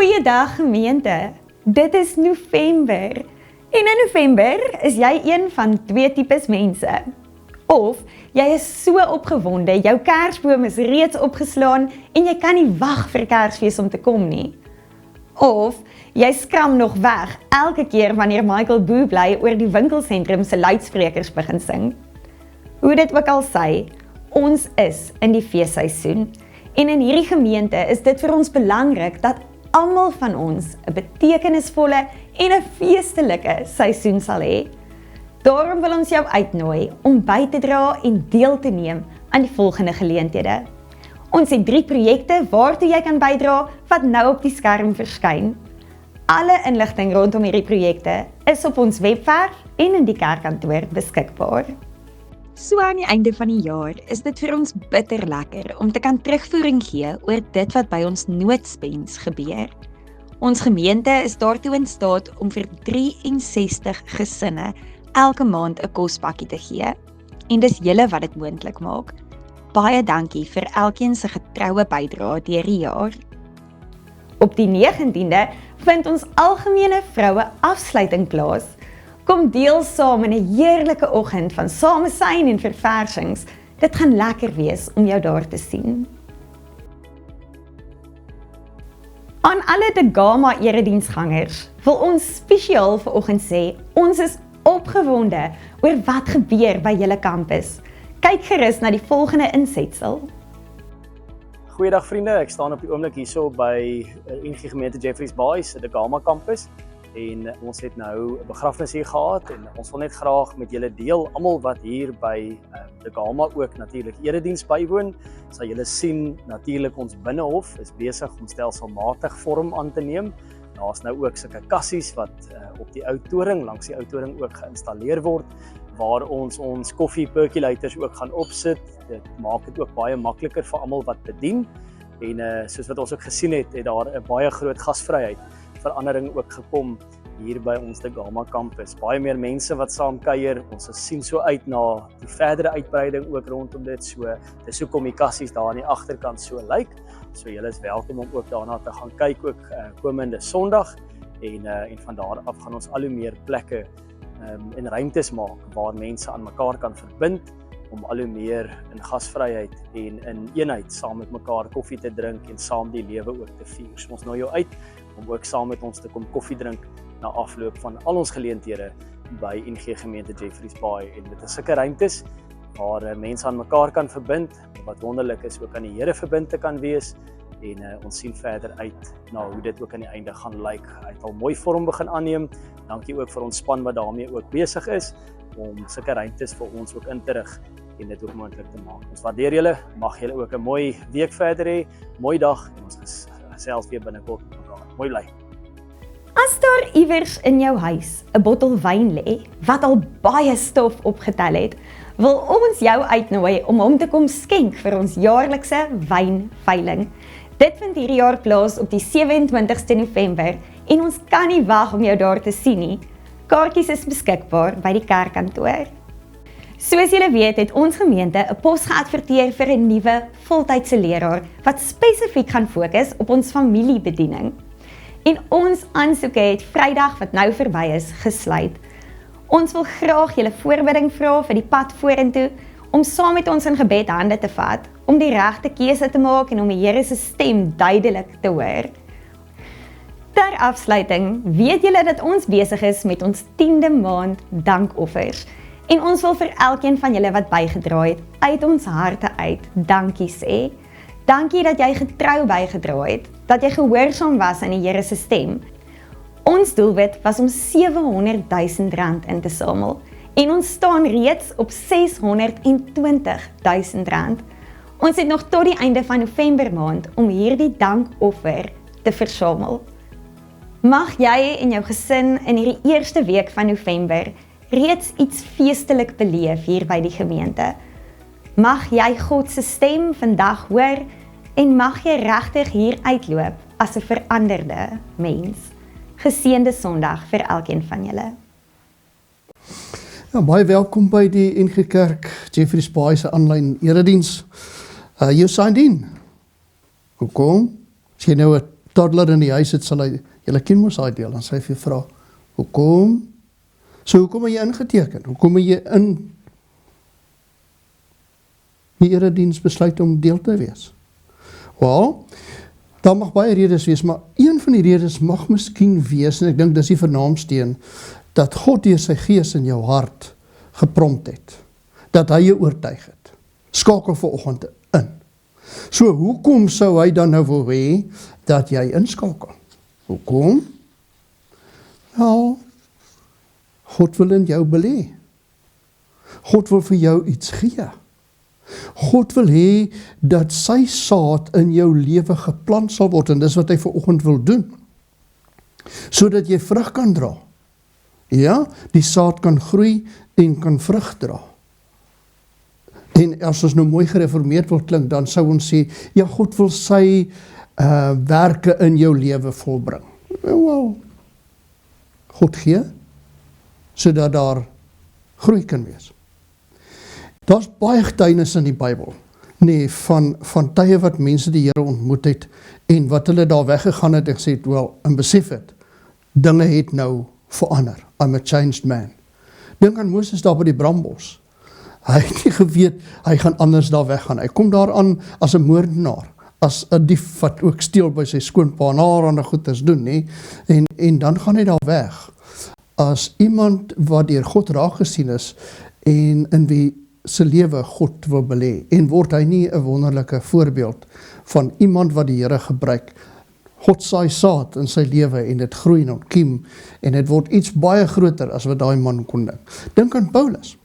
Goeiedag gemeente, dit is November. En in November is jy een van twee tipes mense. Of jy is so opgewonde, jou kersboom is reeds opgeslaan en jy kan nie wag vir Kersfees om te kom nie. Of jy skram nog weg elke keer wanneer Michael Bublé oor die winkelsentrum se luidsprekers begin sing. Hoe dit ook al sê, ons is in die feesseisoen en in hierdie gemeente is dit vir ons belangrik dat almal van ons 'n betekenisvolle en 'n feestelike seisoen sal hê. Daarom wil ons jou uitnooi om by te dra en deel te neem aan die volgende geleenthede. Ons het 3 projekte waartoe jy kan bydra wat nou op die skerm verskyn. Alle inligting rondom hierdie projekte is op ons webwerf en in die kerkkantoor beskikbaar. So aan die einde van die jaar is dit vir ons bitter lekker om te kan terugvoering gee oor dit wat by ons noodspens gebeur. Ons gemeente is daartoe in staat om vir 63 gesinne elke maand 'n kospakkie te gee. En dis julle wat dit moontlik maak. Baie dankie vir elkeen se getroue bydrae deur die jaar. Op die 19de vind ons algemene vroue afsluiting plaas. Kom deel saam in 'n heerlike oggend van samesyn en verversings. Dit gaan lekker wees om jou daar te sien. Aan alle De Gama erediensgangers wil ons spesiaal vanoggend sê, ons is opgewonde oor wat gebeur by julle kampus. Kyk gerus na die volgende insetsel. Goeiedag vriende, ek staan op die oomblik hierso by NG Gemeente Jeffreys Bay se De Gama kampus. En ons het nou 'n begrafnis hier gehad en ons wil net graag met julle deel, almal wat hier by De Gama ook natuurlik erediens bywoon, sal julle sien natuurlik ons binnehof is besig om stelselmatig vorm aan te neem. Daar's nou ook sulke kassies wat op die ou toring, langs die ou toring ook geïnstalleer word, waar ons koffie percolators ook gaan opsit. Dit maak dit ook baie makliker vir almal wat bedien. En soos wat ons ook gesien het, het daar 'n baie groot gasvryheid verandering ook gekom hier by ons De Gama kampus. Baie meer mense wat saam kuier. Ons sien so uit na die verdere uitbreiding ook rondom dit. So dis hoekom die kassies daar aan die agterkant so lyk. So julle is welkom om ook daarna te gaan kyk ook komende Sondag en van daar af gaan ons al hoe meer plekke en ruimtes maak waar mense aan mekaar kan verbind om al hoe meer in gasvryheid en in eenheid saam met mekaar koffie te drink en saam die lewe ook te vier. So ons nooi jou uit om ook saam met ons te kom koffie drink na afloop van al ons geleenthede by NG Gemeente Jeffreys Bay. En dit is sulke ruimtes waar mense aan mekaar kan verbind, wat wonderlik is ook aan die Here verbind te kan wees. En ons sien verder uit na hoe dit ook aan die einde gaan lyk. Hy het al mooi vorm begin aanneem. Dankie ook vir ons span wat daarmee ook besig is om sulke ruimtes vir ons ook in te rig en dit ook moontlik te maak. Ons waardeer julle. Mag julle ook 'n mooi week verder hê. Mooi dag en ons gesels weer binnekort met mekaar. Mooi bly. As daar iewers in jou huis 'n bottel wyn lê wat al baie stof opgetel het, wil ons jou uitnooi om hom te kom skenk vir ons jaarlikse wynveiling. Dit vind hierdie jaar plaas op die 27ste November en ons kan nie wag om jou daar te sien nie. Kaartjies is beskikbaar by die kerkkantoor. Soos julle weet, het ons gemeente 'n pos geadverteer vir 'n nuwe voltydse leraar wat spesifiek gaan fokus op ons familiebediening. En ons aansoeke het Vrydag wat nou verby is gesluit. Ons wil graag julle voorbidding vra vir die pad vorentoe om saam met ons in gebed hande te vat, om die regte keuse te maak en om die Here se stem duidelik te hoor. Ter afsluiting, weet julle dat ons besig is met ons 10de maand dankoffers. En ons wil vir elkeen van julle wat bygedra het, uit ons harte uit dankie sê. Dankie dat jy getrou bygedra het, dat jy gehoorsaam was aan die Here se stem. Ons doelwit was om R700.000 in te samel en ons staan reeds op R620.000. Ons het nog tot die einde van November maand om hierdie dankoffer te versamel. Mag jy en jou gesin in hierdie eerste week van November reeds iets feestelik beleef hier by die gemeente. Mag jy God se stem vandag hoor en mag jy regtig hier uitloop as 'n veranderde mens. Geseënde Sondag vir elkeen van julle. Ja, baie welkom by die NG Kerk Jeffreys Bay se aanlyn erediens. You signed in. Hoekom? As jy nou 'n toddler in die huis het, sal hy, julle ken mos daai deel, dan sal hy vir jou vra, hoekom? So hoekom het jy ingeteken? Hoekom het jy in die erediens besluit om deel te wees? Wel, daar mag baie redes wees, maar een van die redes mag miskien wees, en ek dink dis die vernaamsteen, dat God deur sy gees in jou hart geprompt het, dat hy jou oortuig het. Skakel vanoggend in. So, hoekom sou hy dan nou wil hê dat jy inskakel? Hoekom? Nou, God wil in jou belê. God wil vir jou iets gee. God wil hê dat sy saad in jou lewe geplant sal word, en dis wat hy vanoggend wil doen. Sodat jy vrug kan dra. Ja, die saad kan groei en kan vrug dra. En as ons nou mooi gereformeerd wil klink, dan sou ons sê, ja, God wil sy werke in jou lewe volbring. Wel, God gee, sodat daar groei kan wees. Daar's baie getuienis in die Bybel, nee, van tye wat mense die Here ontmoet het, en wat hulle daar weggegaan het en gesê het, wel, en besef het, dinge het nou verander. I'm a changed man. Dink aan Moses daar by die brambos. Hy het nie geweet, hy gaan anders daar weggaan. Hy kom daar aan as 'n moordenaar, as 'n dief wat ook steel by sy skoonpa en allerhande goeders doen, nie? En dan gaan hy daar weg. As iemand wat deur God raak gesien is, en in wie se lewe God wil belê, en word hy nie 'n wonderlike voorbeeld van iemand wat die Here gebruik. God saai saad in sy lewe en dit groei en ontkiem, en dit word iets baie groter as wat daai man kon dink. Dink aan Paulus.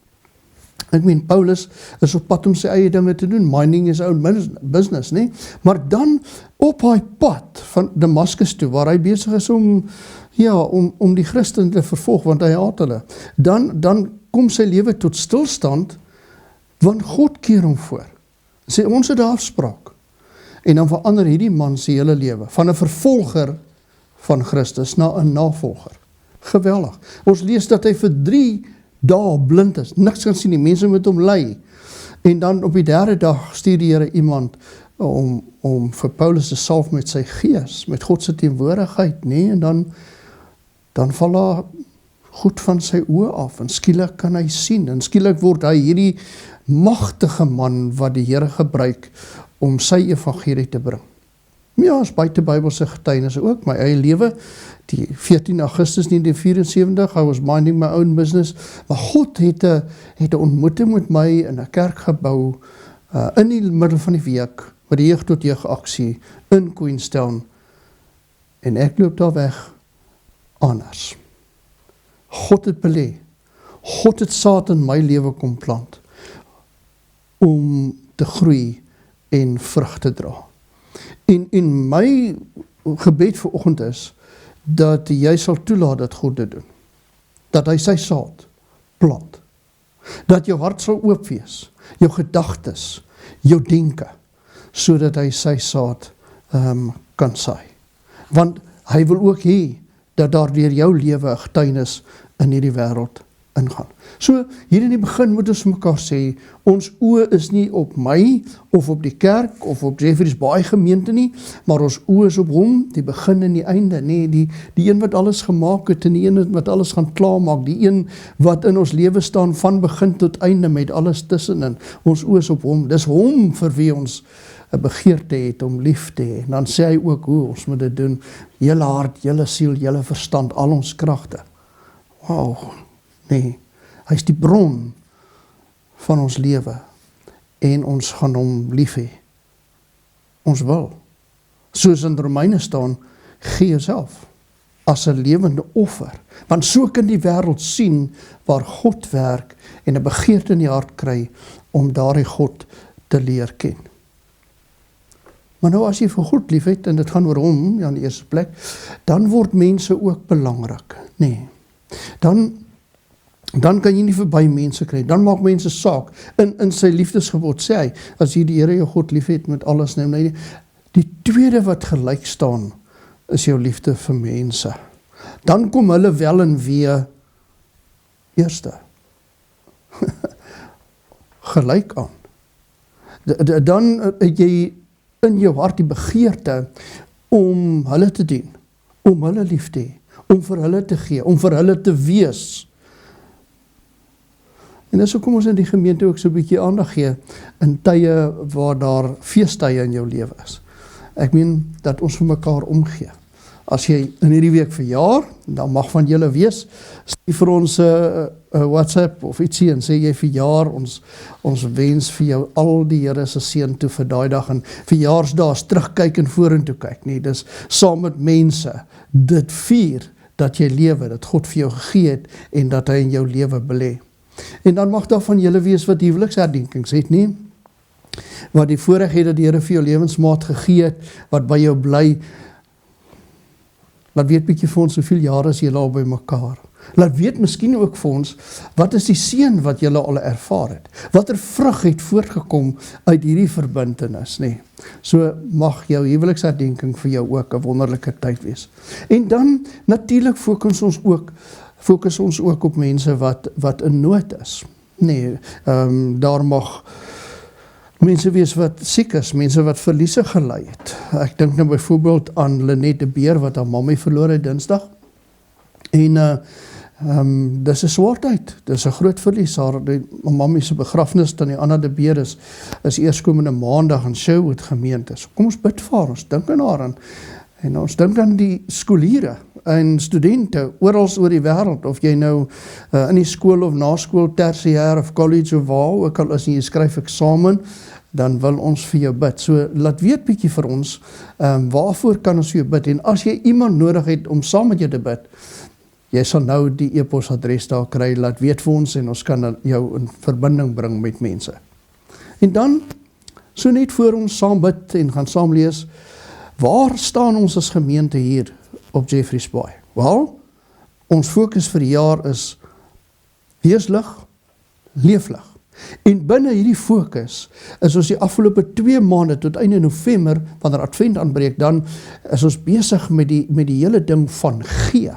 Ek meen, Paulus is op pad om sy eie dinge te doen, minding his own business, nie? Maar dan op hy pad van Damaskus toe, waar hy besig is om die Christen te vervolg, want hy haat hulle, dan kom sy lewe tot stilstand, want God keer hom voor. Sê, ons het 'n afspraak. En dan verander hierdie man sy hele lewe, van 'n vervolger van Christus na 'n navolger. Geweldig. Ons lees dat hy vir 3 dae blind is, niks kan sien, die mense met hom lei. En dan op die 3de dag stuur die Here iemand om vir Paulus te salf met sy gees, met God se teenwoordigheid, nee, en dan val daar goed van sy oë af, en skielik kan hy sien, en skielik word hy hierdie magtige man wat die Here gebruik om sy evangelie te bring. Ja, is buite Bybelse getuienisse ook, my eie lewe, die 14 Augustus 1974, I was minding my own business, maar God het 'n ontmoeting met my in 'n kerkgebou, in die middel van die week, met die jeug tot jeug aksie, in Queenstown, en ek loop daar weg, anders. God het belê, God het saad in my lewe kom plant, om te groei en vrug te dra. En my gebed vanoggend is, dat jy sal toelaat dat God dit doen. Dat hy sy saad plant. Dat jou hart sal oop wees, jou gedagtes, jou denke, sodat hy sy saad kan saai. Want hy wil ook hê, dat daar deur jou lewe 'n getuienis in hierdie wêreld ingaan. So, hier in die begin moet ons mekaar sê, ons oë is nie op my, of op die kerk, of op Jeffreys Baai gemeente nie, maar ons oë is op hom, die begin en die einde, nee, die een wat alles gemaak het, en die een wat alles gaan klaarmaak, die een wat in ons lewe staan, van begin tot einde, met alles tussenin, ons oë is op hom, dis hom vir wie ons 'n begeerte het om lief te hê, en dan sê hy ook hoe ons moet dit doen, julle hart, julle siel, julle verstand, al ons kragte. Wow, nee, hy is die bron van ons lewe, en ons gaan hom lief hê. Ons wil. Soos in Romeine staan, gee jouself as 'n lewende offer, want so kan die wêreld sien waar God werk, en 'n begeerte in die hart kry, om daardie God te leer ken. Maar nou as jy vir God lief het, en dit gaan oor hom, ja, in die eerste plek, dan word mense ook belangrik, nee. Dan kan jy nie verby mense kry, dan maak mense saak, in sy liefdesgebod sê hy, as jy die Here jou God lief het met alles, neem hy, die tweede wat gelyk staan, is jou liefde vir mense. Dan kom hulle wel en wee eerste. Gelyk aan. Dan het jy in jou hart die begeerte om hulle te dien, om hulle lief te hê, om vir hulle te gee, om vir hulle te wees. En dis hoekom ons in die gemeente ook so 'n bietjie aandag gee in tye waar daar feestye in jou lewe is. Ek meen dat ons vir mekaar omgee. As jy in hierdie week verjaar, dan mag van julle wees, stuur vir ons 'n WhatsApp of ietsie en sê jy verjaar, ons wens vir jou al die Here se seën toe vir daai dag, en verjaarsdae is terugkyk en vorentoe kyk, nie, dis saam met mense, dit vier dat jy lewe, dat God vir jou gegee het en dat hy in jou lewe belê. En dan mag daar van julle wees wat huweliksherdenkings het, nie? Wat die voorreg het dat die Here vir jou lewensmaat gegee het, wat by jou bly. Laat weet bietjie vir ons hoeveel jare is julle al by mekaar. Laat weet miskien ook vir ons, wat is die seën wat julle al ervaar het? Watter vrug het voortgekom uit hierdie verbintenis, nie? So mag jou huweliksherdenking vir jou ook 'n wonderlike tyd wees. En dan natuurlik fokus ons ook op mense wat in nood is. Nee, daar mag mense wees wat siek is, mense wat verliese gelei het. Ek dink nou byvoorbeeld aan Lenet de Beer wat haar mammie verloor het Dinsdag. En dis 'n swaar tyd, dis 'n groot verlies. Haar mammie se begrafnis dan die Anna de Beer is eerskomende maandag in Sherwood gemeente. So kom ons bid vir haar, ons dink aan haar en ons dink aan die skooliere en studente oral oor die wêreld, of jy nou in die skool of na skool, tersiêr of college of waar ook al is en jy skryf eksamen, dan wil ons vir jou bid. So laat weet bietjie vir ons, waarvoor kan ons vir jou bid, en as jy iemand nodig het om saam met jou te bid, jy sal nou die e-posadres daar kry, laat weet vir ons en ons kan jou in verbinding bring met mense. En dan, so net voor ons saam bid en gaan saam lees, waar staan ons as gemeente hier op Jeffreys Bay? Wel, ons fokus vir die jaar is wees lig, leef lig. En binne hierdie fokus is ons die afgelope 2 maande tot einde November, wanneer Advent aanbreek, dan is ons besig met die hele ding van gee.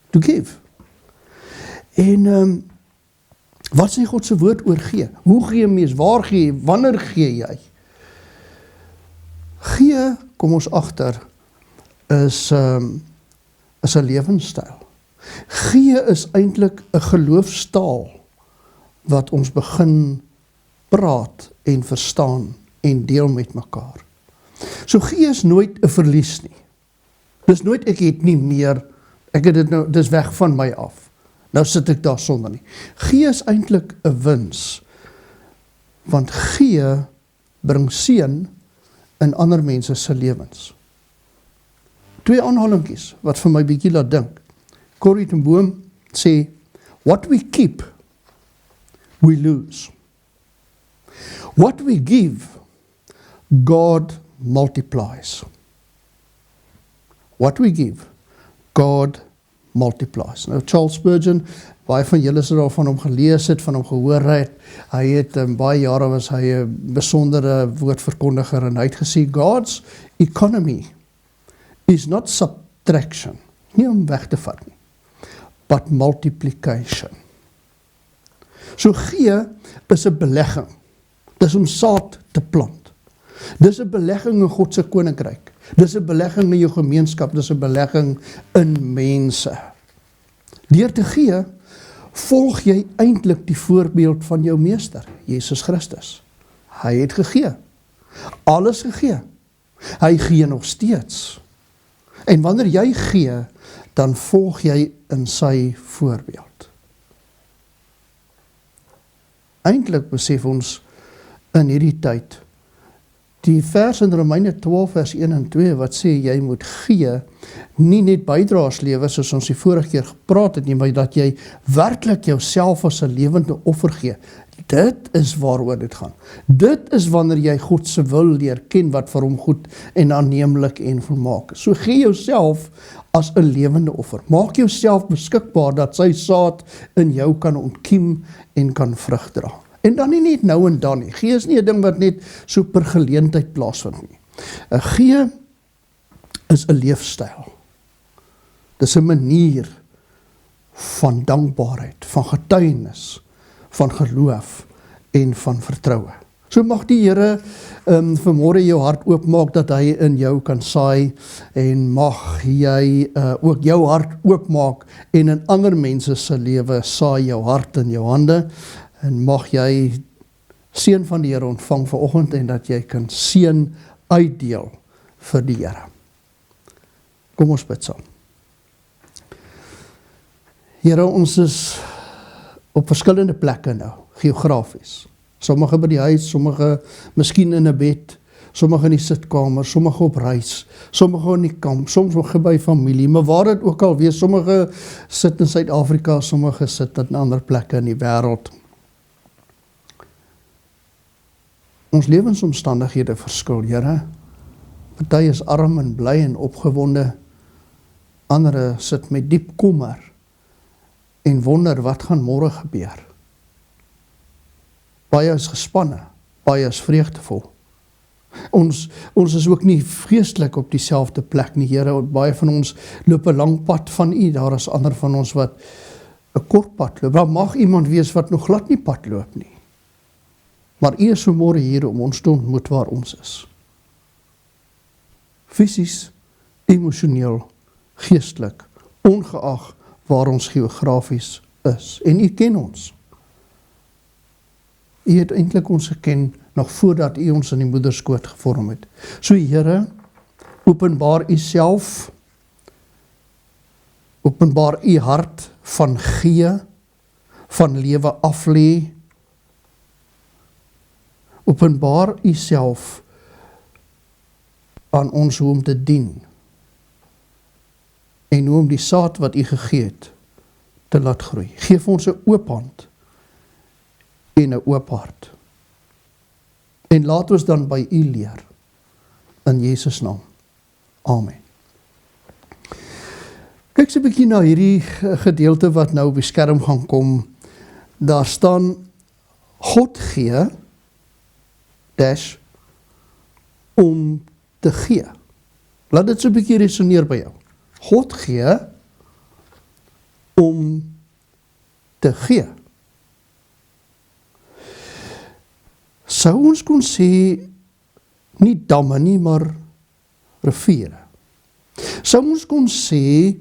To give. En wat sê God se woord oor gee? Hoe gee mens? Waar gee jy? Wanneer gee jy? Gee, kom ons agter, is 'n lewenstyl. Gee is eintlik 'n geloofstaal wat ons begin praat en verstaan en deel met mekaar. So gee is nooit 'n verlies nie. Dis nooit ek het nie meer, ek het dit nou, dis weg van my af. Nou sit ek daar sonder nie. Gee is eintlik 'n wins, want gee bring seën in ander mense se lewens. 2 aanhalingkies wat vir my bietjie laat dink. Corrie ten Boom sê, what we keep, we lose. What we give, God multiplies. What we give, God multiplies. Nou Charles Spurgeon, baie van julle sal van hom gelees het, van hom gehoor het. Hy het baie jare was hy 'n besondere woordverkondiger en hy het gesê, God's economy is not subtraction, nie om weg te vat nie, but multiplication. So gee is 'n belegging. Dis om saad te plant. Dis 'n belegging in God se koninkryk. Dis 'n belegging in jou gemeenskap, dis 'n belegging in mense. Deur te gee, volg jy eintlik die voorbeeld van jou meester, Jesus Christus. Hy het gegee. Alles gegee. Hy gee nog steeds. En wanneer jy gee, dan volg jy in sy voorbeeld. Eintlik besef ons in hierdie tyd, die vers in Romeine 12 vers 1 en 2 wat sê jy moet gee, nie net bydraes lewe soos ons die vorige keer gepraat het nie, maar dat jy werklik jouself as 'n lewende offer gee. Dit is waaroor dit gaan. Dit is wanneer jy God se wil leer ken wat vir hom goed en aanneemlik en volmaak is. So gee jouself as 'n lewende offer. Maak jouself beskikbaar dat sy saad in jou kan ontkiem en kan vrug dra. En dan nie net nou en dan nie. Gee is nie 'n ding wat net so per geleentheid plaasvind nie. Gee is 'n leefstyl. Dis 'n manier van dankbaarheid, van getuienis, van geloof en van vertroue. So mag die Here vanmôre jou hart oopmaak dat hy in jou kan saai en mag jy ook jou hart oopmaak en in ander mense se lewe saai jou hart in jou hande en mag jy seën van die Here ontvang vanoggend en dat jy kan seën uitdeel vir die Here. Kom ons bid saam. Here, ons is op verskillende plekke nou, geografies. Sommige by die huis, sommige miskien in 'n bed, sommige in die sitkamer, sommige op reis, sommige in die kamp, sommige by familie, maar waar dit ook al wees, sommige sit in Suid-Afrika, sommige sit in ander plekke in die wêreld. Ons lewensomstandighede verskil, Here. Party is arm en bly en opgewonde, ander sit met diep kommer en wonder wat gaan môre gebeur. Baie is gespanne, baie is vreugdevol. Ons is ook nie geestelik op dieselfde plek nie, Here. Baie van ons loop 'n lang pad van U, daar is ander van ons wat 'n kort pad loop. Daar mag iemand wees wat nog glad nie pad loop nie. Maar U is vanmôre hier om ons te ontmoet waar ons is. Fisies, emosioneel, geestelik, ongeag waar ons geografies is. En U ken ons. U het eintlik ons geken nog voordat U ons in die moederskoot gevorm het. So Here, openbaar U self, openbaar U hart van gee, van lewe aflê, openbaar U self aan ons hoe om te dien en hoe om die saad wat U gegee het te laat groei. Geef ons 'n oop hand en 'n oop hart. En laat ons dan by U leer. In Jesus naam. Amen. Kyk so 'n bietjie na hierdie gedeelte wat nou op die skerm gaan kom. Daar staan God gee dash om te gee. Laat dit so 'n bietjie resoneer by jou. God gee om te gee. Sou ons kon sê, nie damme nie, maar riviere. Sou ons kon sê,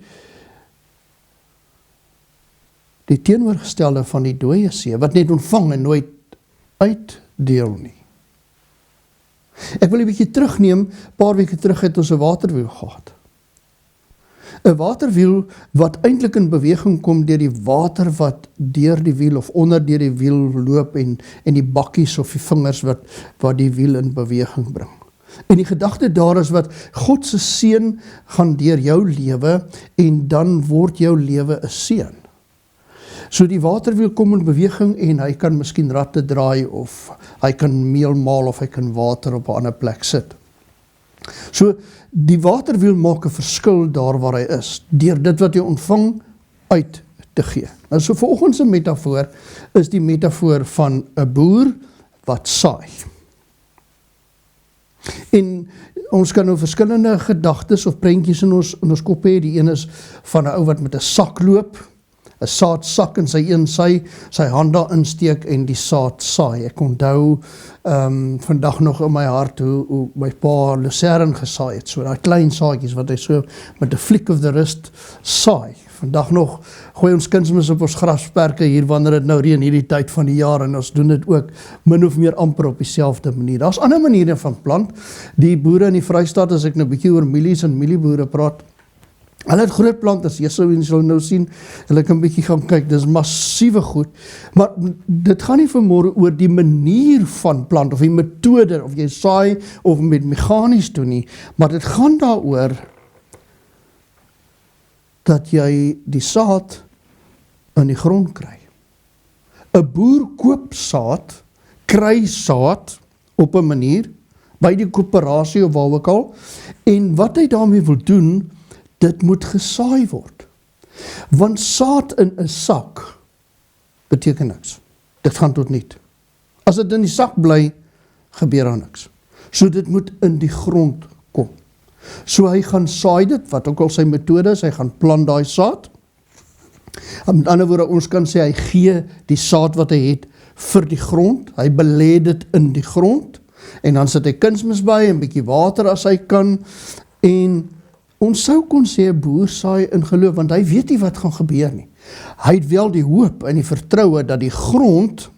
die teenoorgestelde van die dooie see, wat net ontvang en nooit uitdeel nie. Ek wil 'n bietjie terugneem, paar weke terug het ons 'n waterwiel gehad. 'n Waterwiel wat eintlik in beweging kom deur die water wat deur die wiel of onder deur die wiel loop en die bakkies of die vingers wat die wiel in beweging bring. En die gedagte daar is wat God se seën gaan deur jou lewe en dan word jou lewe 'n seën. So die waterwiel kom in beweging en hy kan miskien ratte draai of hy kan meel maal of hy kan water op 'n ander plek sit. So die waterwiel maak 'n verskil daar waar hy is, deur dit wat jy ontvang uit te gee. Nou so vanoggend se metafoor is die metafoor van 'n boer wat saai. En ons kan nou verskillende gedagtes of prentjies in ons kop hê. Die een is van 'n ou wat met 'n sak loop, 'n saadsak in sy een sy hand daar insteek en die saad saai. Ek onthou vandag nog in my hart hoe my pa lucerne gesaai het, so daai klein saadjies wat hy so met 'n flick of the wrist saai. Vandag nog gooi ons kunsmis op ons grasperke hier wanneer dit nou reën hierdie tyd van die jaar en ons doen dit ook min of meer amper op dieselfde manier. Daar's ander maniere van plant. Die boere in die Vrystaat, as ek nou 'n bietjie oor mielies en mielieboere praat, hulle het groot planters, jy sal nou sien, hulle kan 'n bietjie gaan kyk, dis massiewe goed, maar dit gaan nie vanmôre oor die manier van plant, of die metode, of jy saai, of met meganies doen nie, maar dit gaan daaroor, dat jy die saad in die grond kry. 'n Boer koop saad, kry saad, op 'n manier, by die koöperasie of waar ook al, en wat hy daarmee wil doen, dit moet gesaai word. Want saad in 'n sak beteken niks. Dit gaan tot niet. As dit in die sak bly, gebeur daar niks. So dit moet in die grond kom. So hy gaan saai dit, wat ook al sy metode is, hy gaan plant daai saad. Met ander woorde, ons kan sê, hy gee die saad wat hy het vir die grond, hy belê dit in die grond, en dan sit hy kunsmis by, 'n bietjie water as hy kan, en ons sou kon sê 'n boer saai in geloof, want hy weet nie wat gaan gebeur nie. Hy het wel die hoop en die vertroue dat die grond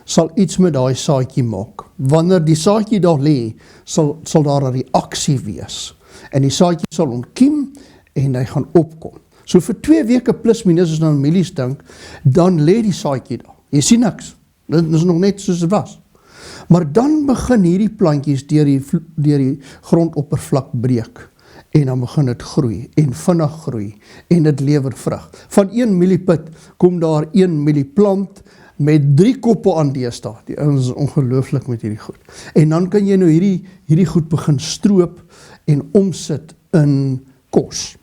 sal iets met daai saadjie maak. Wanneer die saadjie daar lê, sal daar 'n reaksie wees. En die saadjie sal ontkiem en hy gaan opkom. So vir 2 weke plus minus as nou mielies dink, dan lê die saadjie daar. Jy sien niks. Dit is nog net soos dit was. Maar dan begin hierdie plantjies deur die grondoppervlak breek. En dan begin dit groei, en vinnig groei, en dit lewer vrug. Van 1 mieliepit kom daar 1 mielieplant met 3 koppe aan deesdae. Die ouens is ongelooflik met hierdie goed. En dan kan jy nou hierdie goed begin stroop en omsit in kos.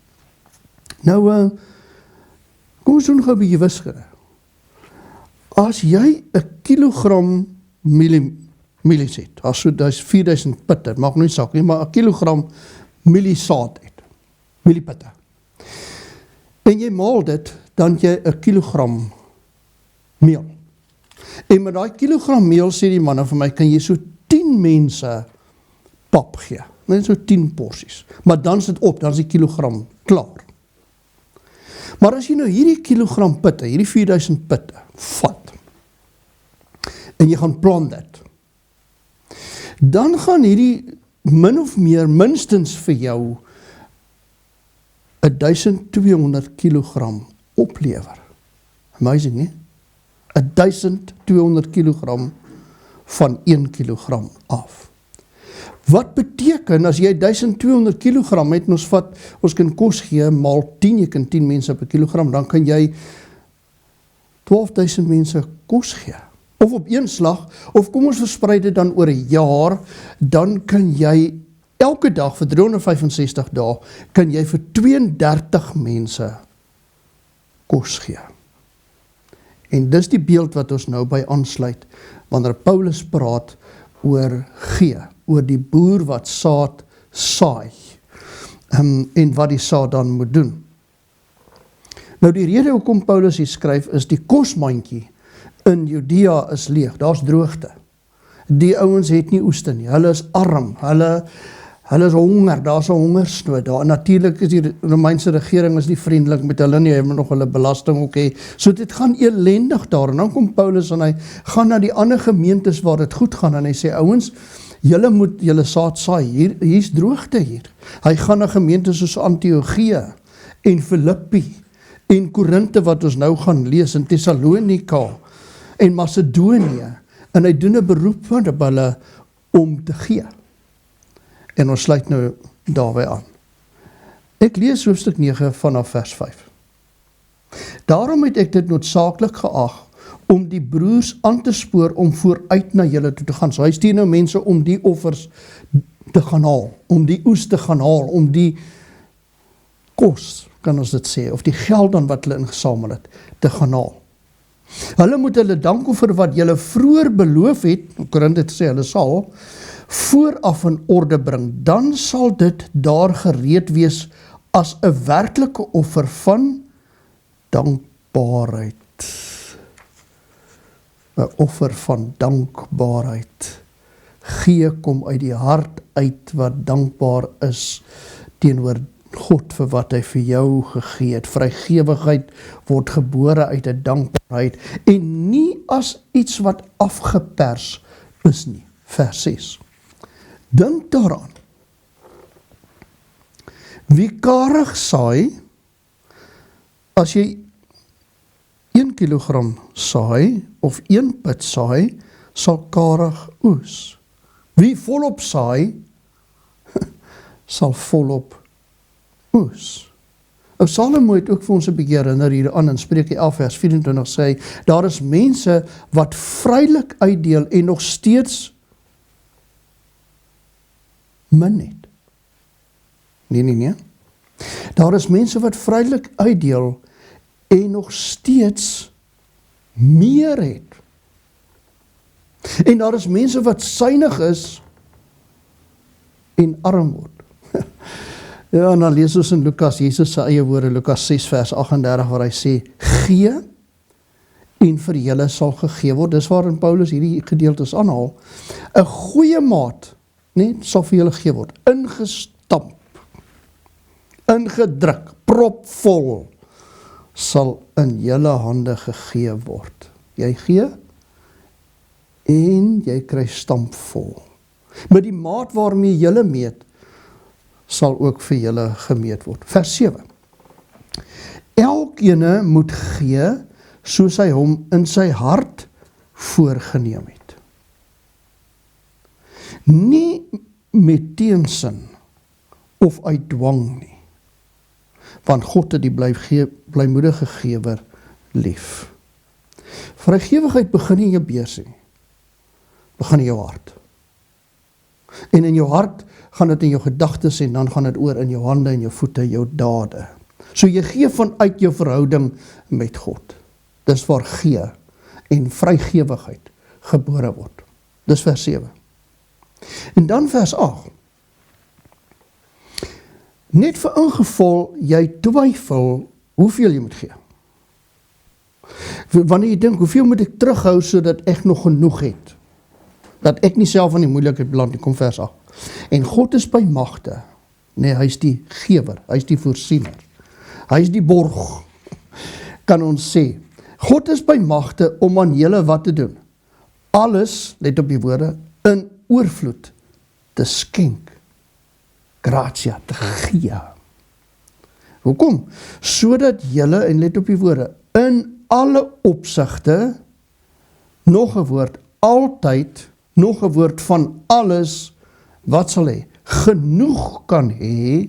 Nou, kom ons doen gou 'n bietjie wiskunde. As jy 'n kilogram mielies het, as so dis 4000 pitte, maak nie saak nie, maar 'n kilogram mieliesaad het, mieliepitte. En jy maal dit, dan het jy 'n kilogram meel. En met daai kilogram meel, sê die manne vir my, kan jy so 10 mense pap gee. Net so 10 porsies. Maar dan is dit op, dan is die kilogram klaar. Maar as jy nou hierdie kilogram pitte, hierdie 4000 pitte, vat, en jy gaan plant dit, dan gaan hierdie min of meer minstens vir jou 1200 kilogram oplewer. Amazing, nie? 1200 kilogram van 1 kilogram af. Wat beteken, as jy 1200 kilogram het, en ons kan kos gee, maal 10, jy kan 10 mense per kilogram, dan kan jy 12.000 mense kos gee. Of op een slag, of kom ons verspreid dit dan oor 'n jaar, dan kan jy elke dag vir 365 dae, kan jy vir 32 mense kos gee. En dis die beeld wat ons nou by aansluit, wanneer Paulus praat oor gee, oor die boer wat saad saai, en wat die saad dan moet doen. Nou die rede hoekom Paulus hier skryf, is die kosmandjie in Judea is leeg, daar's droogte. Die ouens het nie oeste nie, hulle is arm, hulle is honger, daar's 'n hongersnood daar. En natuurlik is die Romeinse regering is nie vriendelik met hulle nie, hy moet nog hulle belasting ook hê. So dit gaan elendig daar. En dan kom Paulus en hy gaan na die ander gemeentes waar dit goed gaan en hy sê, ouens, julle moet julle saad saai, hier's droogte hier. Hy gaan na gemeentes soos Antiochia en Filippi en Korinte wat ons nou gaan lees in Thessalonika en Macedonië, en hy doen 'n beroep op hulle om te gee. En ons sluit nou daarby aan. Ek lees hoofstuk 9 vanaf vers 5. Daarom het ek dit noodsaaklik geag om die broers aan te spoor om vooruit na julle toe te gaan. So hy stuur nou mense om die offers te gaan haal, om die oes te gaan haal, om die kos, kan ons dit sê, of die geld dan wat hulle ingesamel het, te gaan haal. Hulle moet hulle dankoffer wat julle vroeër beloof het, Korinte het sê hulle sal, vooraf in orde bring, dan sal dit daar gereed wees as 'n werklike offer van dankbaarheid. 'n Offer van dankbaarheid. Gee kom uit die hart uit wat dankbaar is teenoor God vir wat hy vir jou gegee het. Vrygewigheid word gebore uit 'n dankbaarheid en nie as iets wat afgepers is nie. Vers 6. Dink daaraan. Wie karig saai, as jy 1 kilogram saai of 1 pit saai, sal karig oes. Wie volop saai, sal volop oes. Salomo het ook vir ons 'n bietjie herinner hier aan in Spreuke 11 vers 24 sê, daar is mense wat vrylik uitdeel en nog steeds min het. Nee. Daar is mense wat vrylik uitdeel en nog steeds meer het. En daar is mense wat suinig is en arm word. Ja, en dan lees ons in Lukas, Jesus se eie woorde, Lukas 6 vers 38, waar hy sê, gee en vir julle sal gegee word. Dis waarin Paulus hierdie gedeeltes aanhaal. 'n goeie maat, sal vir julle gegee word, ingestamp, ingedruk, propvol, sal in julle hande gegee word. Jy gee, en jy kry stampvol. Met die maat waarmee julle meet, sal ook vir julle gemeet word. Vers 7. Elkene moet gee, soos hy hom in sy hart voorgeneem het. Nie met teensin of uit dwang nie, want God het die blymoedige gewer lief. Vrygewigheid begin nie in jou beursie nie, begin in jou hart. En in jou hart gaan dit in jou gedagtes en dan gaan dit oor in jou hande en jou voete, jou dade. So jy gee vanuit jou verhouding met God. Dis waar gee en vrygewigheid gebore word. Dis vers 7. En dan vers 8. Net vir ingeval jy twyfel hoeveel jy moet gee. Wanneer jy dink, hoeveel moet ek terughou sodat ek nog genoeg het? Dat ek nie self aan die moeilikheid beland nie, kom vers 8. En God is by magte. Nee, hy is die gewer, hy is die voorsiener. Hy is die borg, kan ons sê. God is by magte om aan julle wat te doen? Alles, let op die woorde, in oorvloed te skenk. Gratia, te gee. Hoekom? Sodat julle, en let op die woorde, in alle opsigte, nog 'n woord, altyd, nog 'n woord van alles, wat sal hy? Genoeg kan hê,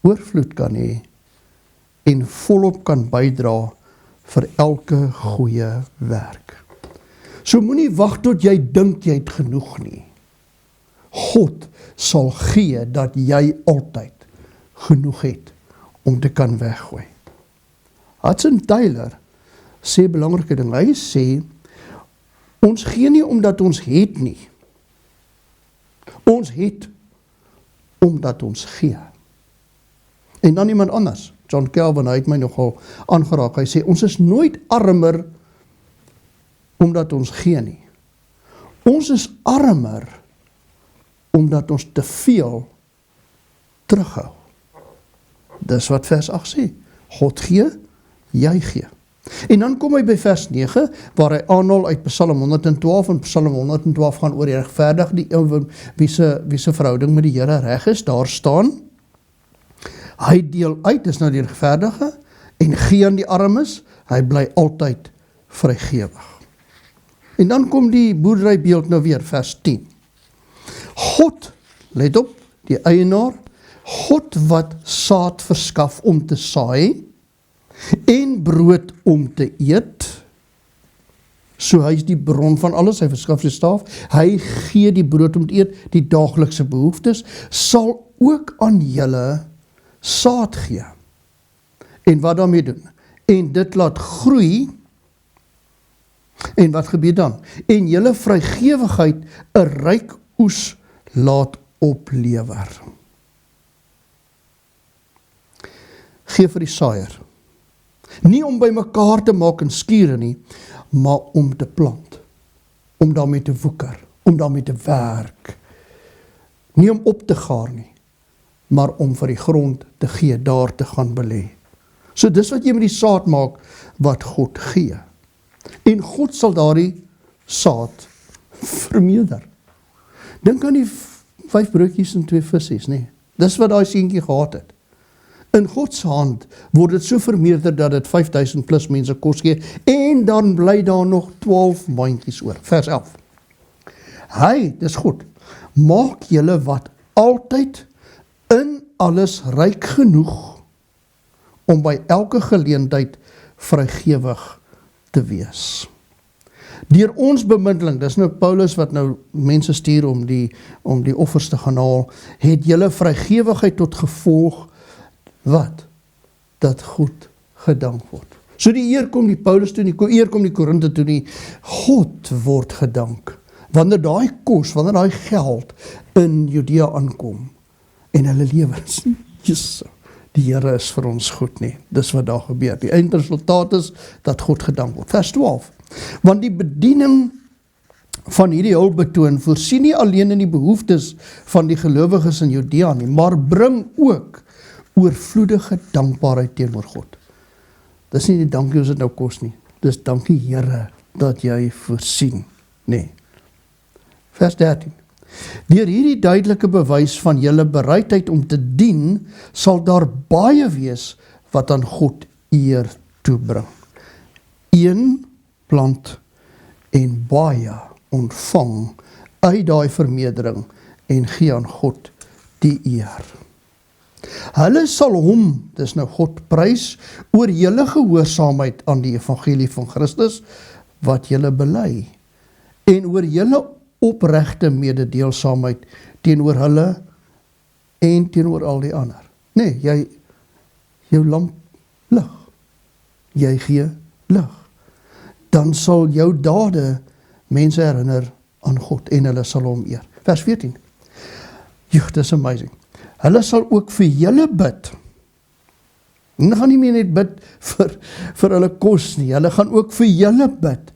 oorvloed kan hê, en volop kan bydra vir elke goeie werk. So moenie wag tot jy dink jy het genoeg nie. God sal gee dat jy altyd genoeg het om te kan weggooi. Hudson Taylor sê belangrike ding. Hy sê, ons gee nie omdat ons het nie. Ons het omdat ons gee. En dan iemand anders, John Calvin, hy het my nogal aangeraak. Hy sê, ons is nooit armer omdat ons gee nie. Ons is armer omdat ons te veel terughou. Dis wat vers 8 sê. God gee, jy gee. En dan kom hy by vers 9, waar hy aanhaal uit Psalm 112, en Psalm 112 gaan oor die regverdig, die wie se verhouding met die Here reg is. Daar staan, hy deel uit, dis nou die regverdige, en gee aan die armes, hy bly altyd vrygewig. En dan kom die boerderybeeld nou weer, vers 10. God, let op, die eienaar, God wat saad verskaf om te saai, en brood om te eet, so hy is die bron van alles, hy verskaf die staaf, hy gee die brood om te eet, die daaglikse behoeftes, sal ook aan julle saad gee. En wat daarmee doen? En dit laat groei, en wat gebeur dan? En julle vrygewigheid 'n ryk oes laat oplewer. Gee vir die saaier. Nie om by mekaar te maak en skure nie, maar om te plant, om daarmee te woeker, om daarmee te werk. Nie om op te gaar nie, maar om vir die grond te gee, daar te gaan belê. So dis wat jy met die saad maak, wat God gee. En God sal daardie saad vermeerder. Dink aan die 5 broodjies en 2 visse, nee. Dis wat daai seentjie gehad het. In God se hand word dit so vermeerder dat dit 5000 plus mense kos gee, en dan bly daar nog 12 mandjies oor. Vers 11. Hy, dis God, maak julle wat altyd in alles ryk genoeg om by elke geleentheid vrygewig te wees. Deur ons bemiddeling, dis nou Paulus wat nou mense stuur om die offers te gaan haal, het julle vrygewigheid tot gevolg wat? Dat goed gedank word. So die eer kom die Paulus toe, die eer kom die Korinte toe nie, God word gedank. Wanneer daai kos, wanneer daai geld in Judea aankom, en hulle lewe is, Jesus, die Here is vir ons goed nie. Dis wat daar gebeur. Die eindresultaat is dat God gedank word. Vers 12. Want die bediening van hierdie hulpbetoon voorsien nie alleen in die behoeftes van die gelowiges in Judea nie, maar bring ook oorvloedige dankbaarheid teenoor God. Dis nie die dankie ons dit nou kos nie. Dis dankie Here dat jy voorsien. Nee. Vers 13. Deur hierdie duidelike bewys van julle bereidheid om te dien, sal daar baie wees wat aan God eer toebring. Een plant en baie ontvang uit daai vermeerdering en gee aan God die eer. Hulle sal hom, dis nou God, prys oor julle gehoorsaamheid aan die evangelie van Christus, wat julle bely, en oor julle opregte mededeelsaamheid teenoor hulle en teenoor al die ander. Nee, jou lamp lig. Jy gee lig. Dan sal jou dade mense herinner aan God en hulle sal hom eer. Vers 14. Dis amazing. Hulle sal ook vir julle bid. Hulle gaan nie meer net bid vir hulle kos nie. Hulle gaan ook vir julle bid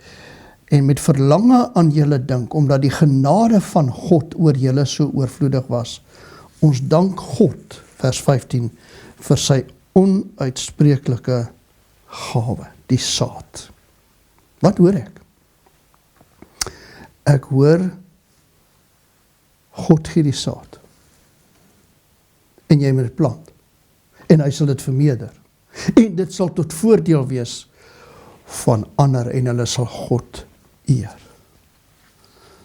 en met verlange aan julle dink, omdat die genade van God oor julle so oorvloedig was. Ons dank God, vers 15, vir sy onuitspreeklike gawe, die saad. Wat hoor ek? Ek hoor God gee die saad. En jy moet dit plant. En hy sal dit vermeerder. En dit sal tot voordeel wees van ander en hulle sal God eer.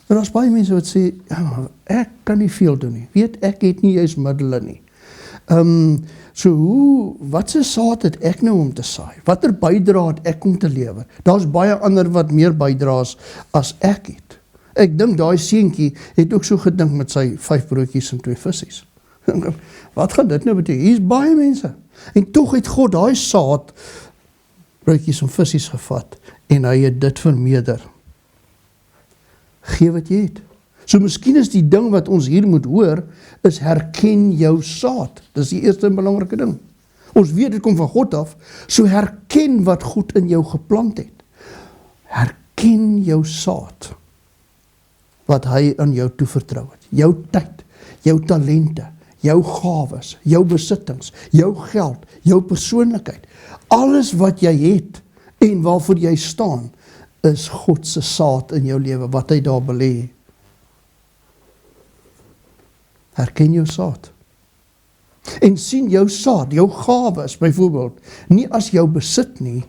Maar daar's baie mense wat sê, ja, ek kan nie veel doen nie. Weet, ek het nie juist middele nie. Wat se saad het ek nou om te saai? Watter bydra het ek om te lewer? Daar's baie ander wat meer bydraas as ek het. Ek dink daai seentjie het ook so gedink met sy 5 broodjies en 2 vissies. Wat gaan dit nou beteken? Hier's baie mense. En tog het God daai saad, broodjies en vissies gevat, en hy het dit vermeerder. Gee wat jy het. So miskien is die ding wat ons hier moet hoor, is herken jou saad. Dis die eerste belangrike ding. Ons weet dit kom van God af, so herken wat God in jou geplant het. Herken jou saad, wat hy aan jou toevertrou het. Jou tyd, jou talente, jou gawes, jou besittings, jou geld, jou persoonlikheid. Alles wat jy het en waarvoor jy staan, is God se saad in jou lewe, wat hy daar belê. Herken jou saad. En sien jou saad, jou gawes byvoorbeeld, nie as jou besit nie.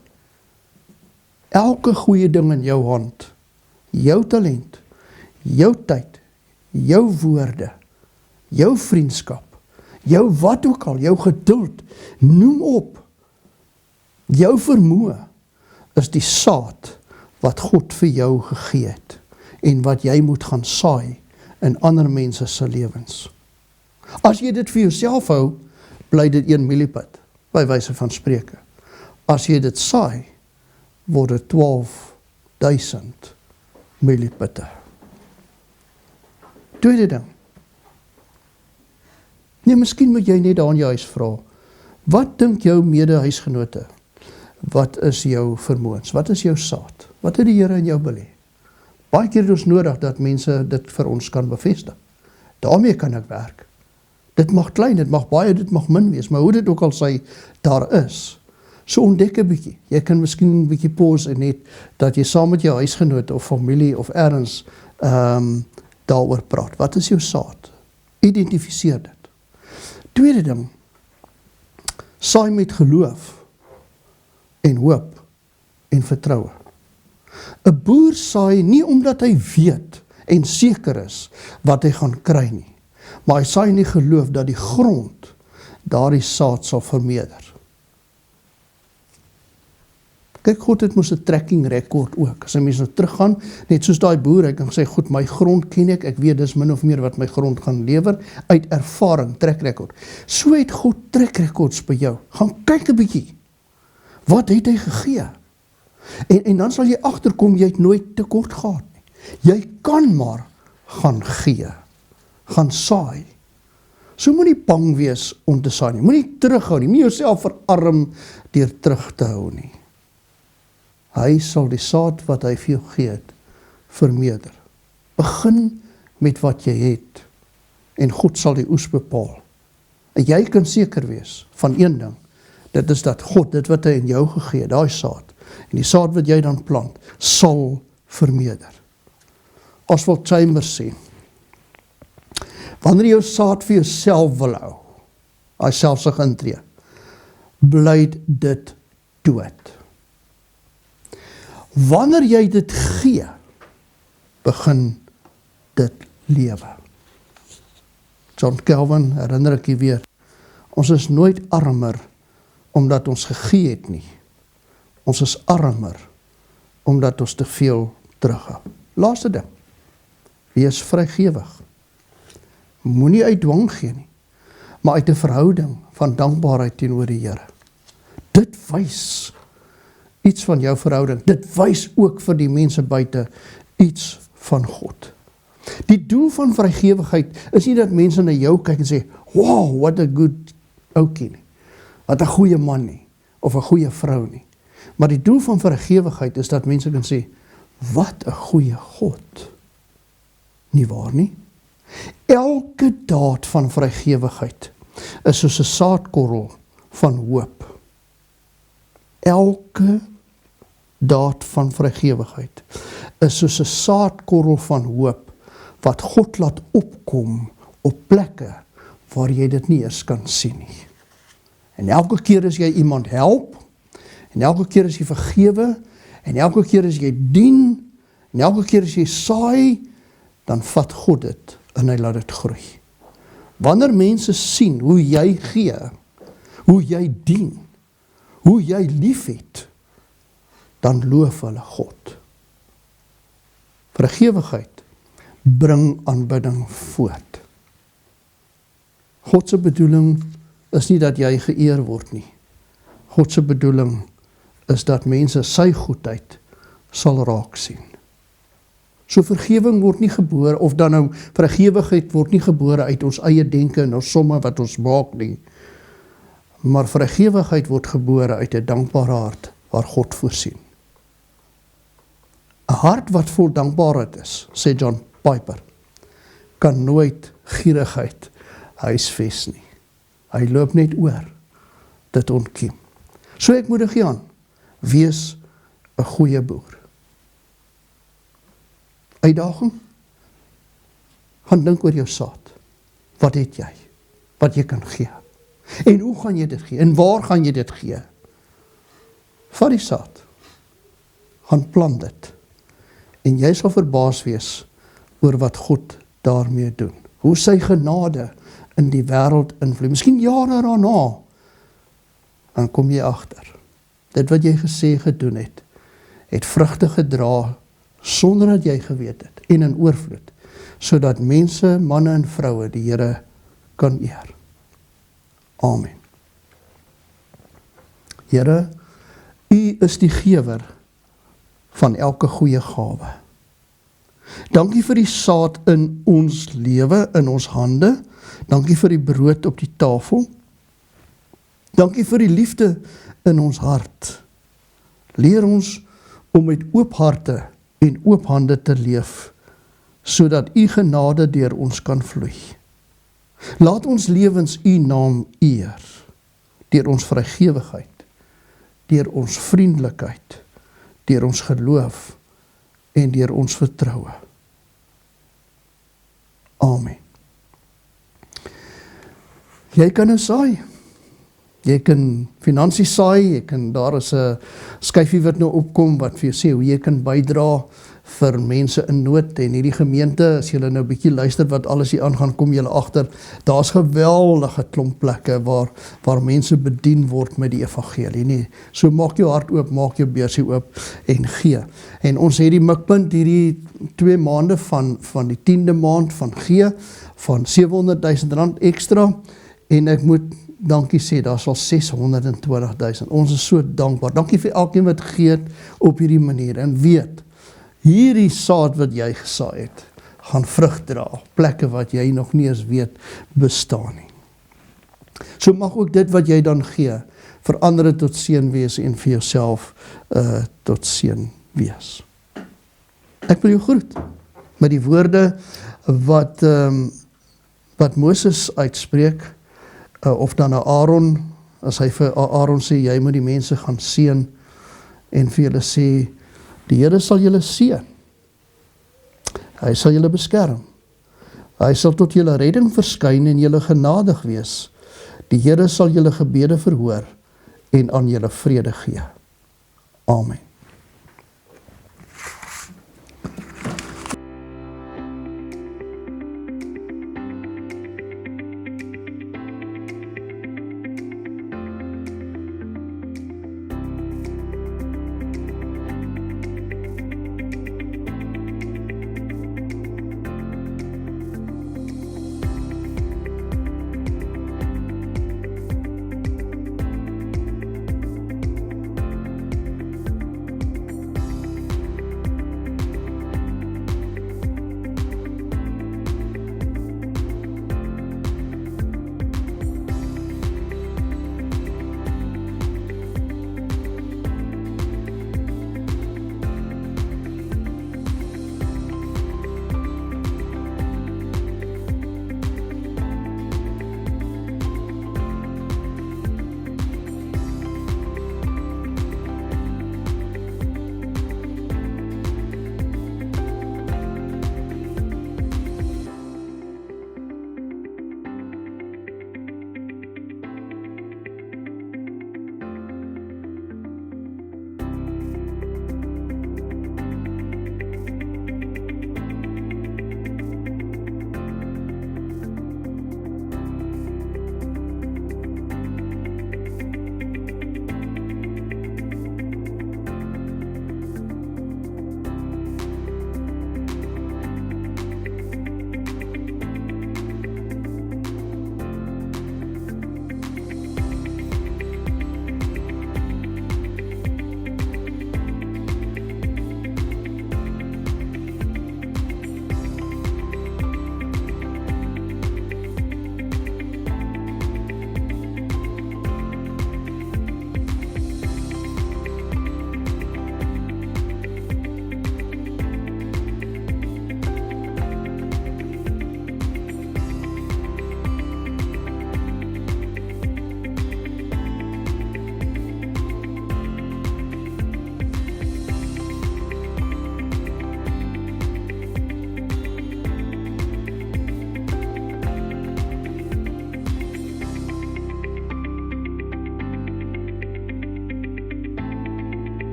Elke goeie ding in jou hand, jou talent, jou tyd, jou woorde, jou vriendskap, jou wat ook al, jou geduld, noem op. Jou vermoë is die saad wat God vir jou gegee het en wat jy moet gaan saai in ander mense se lewens. As jy dit vir jouself hou, bly dit 1 mieliepad, by wyse van spreuke. As jy dit saai, word dit 12.000 mieliepitte. Tweede ding. Nee, miskien moet jy net daar in jou huis vra, wat dink jou mede-huisgenote? Wat is jou vermoëns? Wat is jou saad? Wat het die Here in jou belê? Baie keer het ons nodig dat mense dit vir ons kan bevestig. Daarmee kan ek werk. Dit mag klein, dit mag baie, dit mag min wees, maar hoe dit ook al sy, daar is. So ontdek 'n bietjie. Jy kan miskien 'n bietjie pause en net, dat jy saam met jou huisgenote of familie of ergens daaroor praat. Wat is jou saad? Identifiseer dit. Tweede ding, saai met geloof en hoop en vertroue. 'n Boer saai nie omdat hy weet en seker is wat hy gaan kry nie, maar hy saai nie geloof dat die grond daardie saad sal vermeerder. Kyk, God het mos 'n tracking record ook. As 'n mens nou teruggaan, net soos daai boer, hy kan sê, goed, my grond ken ek weet dis min of meer wat my grond gaan lewer, uit ervaring, track record. So het God track records by jou. Gaan kyk 'n bietjie. Wat het hy gegee? En dan sal jy agterkom, jy het nooit tekort gehad nie. Jy kan maar gaan gee, gaan saai, So moenie bang wees om te saai nie. Moenie terughou nie. Moenie jouself verarm deur terug te hou nie. Hy sal die saad wat hy vir jou gee het, vermeerder. Begin met wat jy het en God sal die oes bepaal. En jy kan seker wees van een ding, dit is dat God, dit wat hy in jou gegee het, daai saad, en die saad wat jy dan plant, sal vermeerder. Oswald Chambers sê, wanneer jy jou saad vir jouself wil hou, hy selfsug intree, bly dit dood. Wanneer jy dit gee, begin dit lewe. John Calvin, herinner ek jy weer, ons is nooit armer omdat ons gegee het nie. Ons is armer omdat ons te veel terughou. Laaste ding, wees vrygewig. Moenie uit dwang gee nie, maar uit 'n verhouding van dankbaarheid teenoor die Here. Dit wys iets van jou verhouding. Dit wys ook vir die mense buite iets van God. Die doel van vrygewigheid is nie dat mense na jou kyk en sê, wow, what a good oukie nie. Wat 'n goeie man nie, of 'n goeie vrou nie. Maar die doel van vrygewigheid is dat mense kan sê, wat 'n goeie God. Nie waar nie? Elke daad van vrygewigheid is soos 'n saadkorrel van hoop. Elke daad van vrygewigheid is soos 'n saadkorrel van hoop wat God laat opkom op plekke waar jy dit nie eers kan sien nie. En elke keer as jy iemand help, en elke keer as jy vergewe, en elke keer as jy dien, en elke keer as jy saai, dan vat God dit en hy laat dit groei. Wanneer mense sien hoe jy gee, hoe jy dien, hoe jy liefhet, dan loof hulle God. Vrygewigheid bring aanbidding voort. God se bedoeling is nie dat jy geëer word nie. God se bedoeling is dat mense sy goedheid sal raak sien. So vergewing word nie gebore, of dan nou vrygewigheid word nie gebore uit ons eie denke en ons somme wat ons maak nie. Maar vrygewigheid word gebore uit 'n dankbare hart waar God voorsien. 'n Hart wat vol dankbaarheid is, sê John Piper, kan nooit gierigheid huisves nie. Hy loop net oor, dit ontkiem. So ek moedig jou aan, wees 'n goeie boer. Uitdaging, gaan dink oor jou saad. Wat het jy? Wat jy kan gee? En hoe gaan jy dit gee? En waar gaan jy dit gee? Vat die saad, gaan plant dit, en jy sal verbaas wees oor wat God daarmee doen. Hoe sy genade in die wêreld invloed. Miskien jare daarna, dan kom jy agter. Dit wat jy gesê gedoen het, het vrugte gedra sonder dat jy geweet het, en in oorvloed, sodat mense, manne en vroue die Here kan eer. Amen. Here, U is die gewer van elke goeie gawe. Dankie vir die saad in ons lewe, in ons hande. Dankie vir die brood op die tafel. Dankie vir die liefde in ons hart. Leer ons om met oop harte en oop hande te leef, sodat U genade deur ons kan vloei. Laat ons lewens U naam eer, deur ons vrygewigheid, deur ons vriendelikheid, deur ons geloof en deur ons vertroue. Amen. Jy kan nou saai. Jy kan finansies saai, daar is 'n skyfie wat nou opkom wat vir jou sê hoe jy kan bydra vir mense in nood, en hierdie gemeente, as julle nou 'n bietjie luister wat alles hier aangaan, kom julle agter, daar's geweldige klomp plekke waar mense bedien word met die evangelie, nie. So maak jou hart oop, maak jou beursie oop en gee. En ons het die mikpunt hierdie 2 maande van die 10de maand van gee, van R700,000 ekstra, en ek moet dankie sê, daar is al 620,000. Ons is so dankbaar. Dankie vir elkeen wat gee op hierdie manier, en weet, hierdie saad wat jy gesaai het, gaan vrug dra, plekke wat jy nog nie eens weet bestaan nie. So mag ook dit wat jy dan gee, vir ander tot seën wees en vir jouself tot seën wees. Ek wil jou groet met die woorde wat Moses uitspreek, of dan na Aaron, as hy vir Aaron sê, jy moet die mense gaan seën, en vir julle sê, die Here sal julle seën. Hy sal julle beskerm. Hy sal tot julle redding verskyn en julle genadig wees. Die Here sal julle gebede verhoor en aan julle vrede gee. Amen.